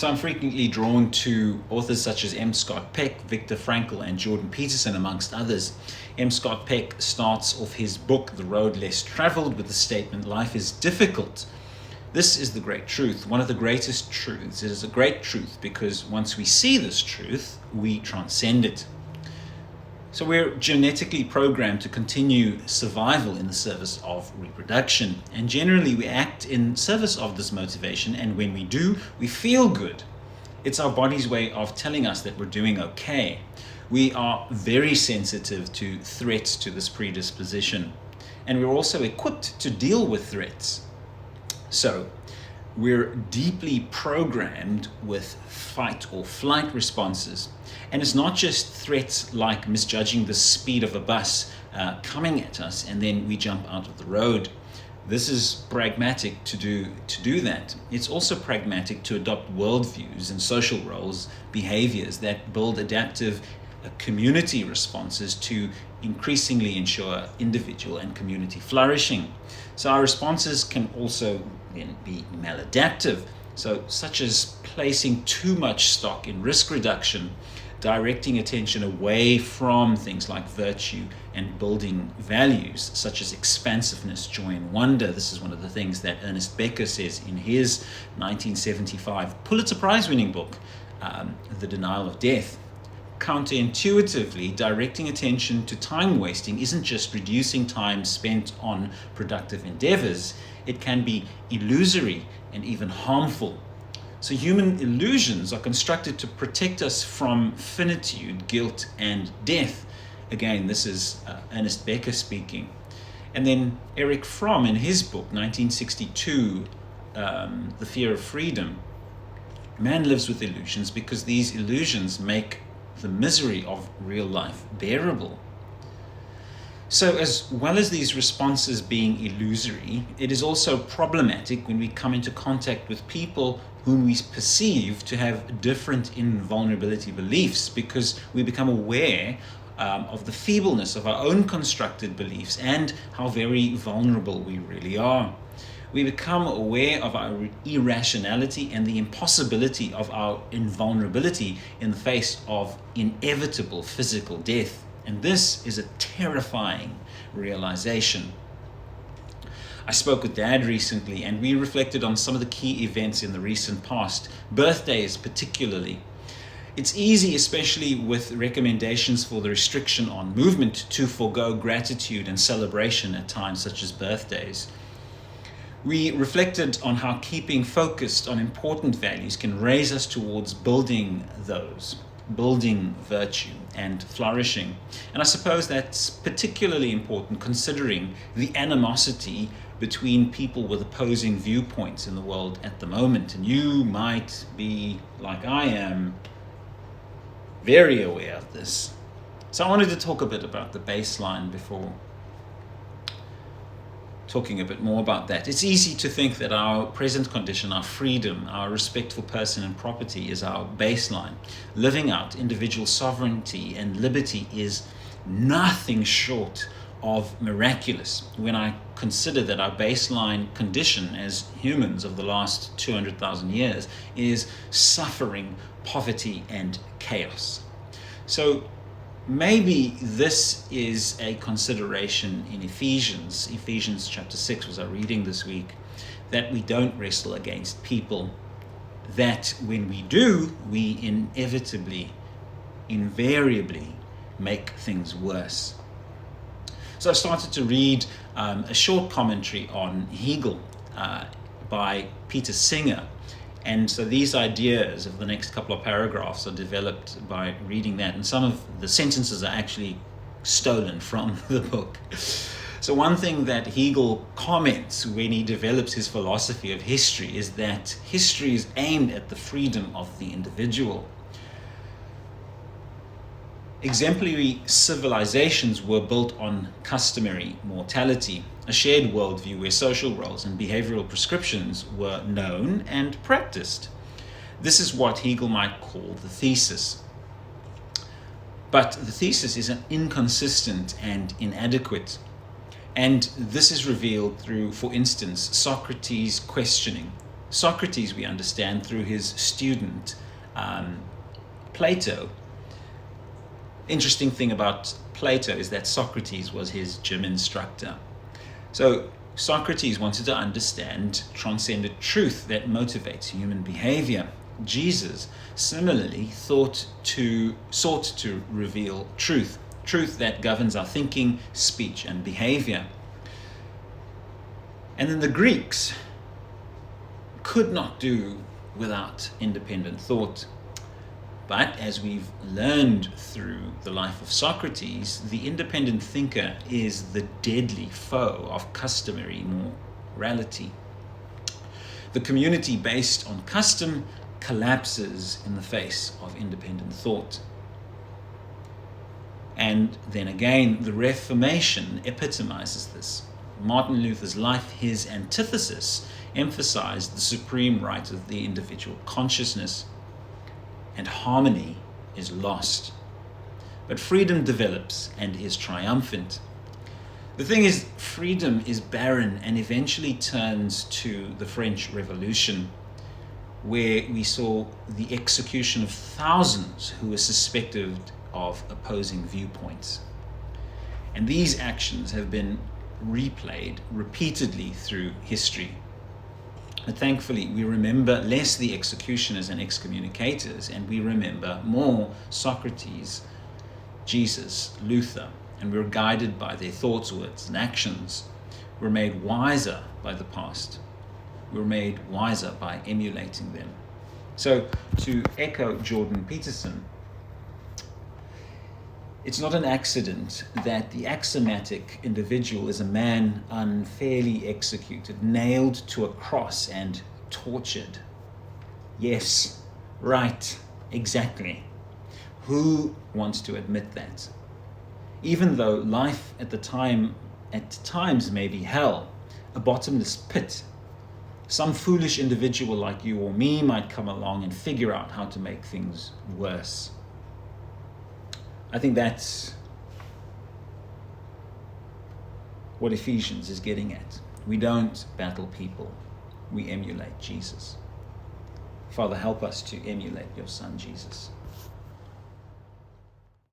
So I'm frequently drawn to authors such as M. Scott Peck, Viktor Frankl, and Jordan Peterson, amongst others. M. Scott Peck starts off his book, The Road Less Traveled, with the statement, "Life is difficult." This is the great truth, one of the greatest truths. It is a great truth because once we see this truth, we transcend it. So we're genetically programmed to continue survival in the service of reproduction. And generally we act in service of this motivation, and when we do, we feel good. It's our body's way of telling us that we're doing okay. We are very sensitive to threats to this predisposition, and we're also equipped to deal with threats. So we're deeply programmed with fight or flight responses. And it's not just threats like misjudging the speed of a bus coming at us and then we jump out of the road. This is pragmatic to do that. It's also pragmatic to adopt worldviews and social roles, behaviors that build adaptive community responses to increasingly ensure individual and community flourishing. So our responses can also then be maladaptive, such as placing too much stock in risk reduction, directing attention away from things like virtue and building values such as expansiveness, joy, and wonder. This is one of the things that Ernest Becker says in his 1975 Pulitzer Prize-winning book, The Denial of Death. Counterintuitively, directing attention to time wasting isn't just reducing time spent on productive endeavors. It can be illusory and even harmful. So human illusions are constructed to protect us from finitude, guilt, and death. Again, this is Ernest Becker speaking. And then Erich Fromm, in his book, 1962, The Fear of Freedom, man lives with illusions because these illusions make the misery of real life bearable. So as well as these responses being illusory, it is also problematic when we come into contact with people whom we perceive to have different invulnerability beliefs, because we become aware of the feebleness of our own constructed beliefs and how very vulnerable we really are. We become aware of our irrationality and the impossibility of our invulnerability in the face of inevitable physical death. And this is a terrifying realization. I spoke with Dad recently, and we reflected on some of the key events in the recent past, birthdays particularly. It's easy, especially with recommendations for the restriction on movement, to forego gratitude and celebration at times such as birthdays. We reflected on how keeping focused on important values can raise us towards building virtue and flourishing. And I suppose that's particularly important considering the animosity between people with opposing viewpoints in the world at the moment. And you might be, like I am, very aware of this. So I wanted to talk a bit about the baseline before talking a bit more about that. It's easy to think that our present condition, our freedom, our respect for person and property is our baseline. Living out individual sovereignty and liberty is nothing short of miraculous when I consider that our baseline condition as humans of the last 200,000 years is suffering, poverty, and chaos. So maybe this is a consideration in Ephesians chapter 6 was our reading this week, that we don't wrestle against people, that when we do, we invariably make things worse. So I started to read a short commentary on Hegel by Peter Singer. And so these ideas of the next couple of paragraphs are developed by reading that. And some of the sentences are actually stolen from the book. So one thing that Hegel comments when he develops his philosophy of history is that history is aimed at the freedom of the individual. Exemplary civilizations were built on customary mortality, a shared worldview where social roles and behavioral prescriptions were known and practiced. This is what Hegel might call the thesis. But the thesis is inconsistent and inadequate. And this is revealed through, for instance, Socrates' questioning. Socrates, we understand through his student Plato. Interesting thing about Plato is that Socrates was his gym instructor. So Socrates wanted to understand transcendent truth that motivates human behavior. Jesus similarly sought to reveal truth that governs our thinking, speech, and behavior. And then the Greeks could not do without independent thought. But as we've learned through the life of Socrates, the independent thinker is the deadly foe of customary morality. The community based on custom collapses in the face of independent thought. And then again, the Reformation epitomizes this. Martin Luther's life, his antithesis, emphasized the supreme right of the individual consciousness, and harmony is lost. But freedom develops and is triumphant. The thing is, freedom is barren and eventually turns to the French Revolution, where we saw the execution of thousands who were suspected of opposing viewpoints. And these actions have been replayed repeatedly through history. But thankfully, we remember less the executioners and excommunicators, and we remember more Socrates, Jesus, Luther, and we're guided by their thoughts, words, and actions. We're made wiser by the past. We're made wiser by emulating them. So, to echo Jordan Peterson, it's not an accident that the axiomatic individual is a man unfairly executed, nailed to a cross and tortured. Yes, right, exactly. Who wants to admit that? Even though life at times may be hell, a bottomless pit, some foolish individual like you or me might come along and figure out how to make things worse. I think that's what Ephesians is getting at. We don't battle people, we emulate Jesus. Father, help us to emulate your Son, Jesus.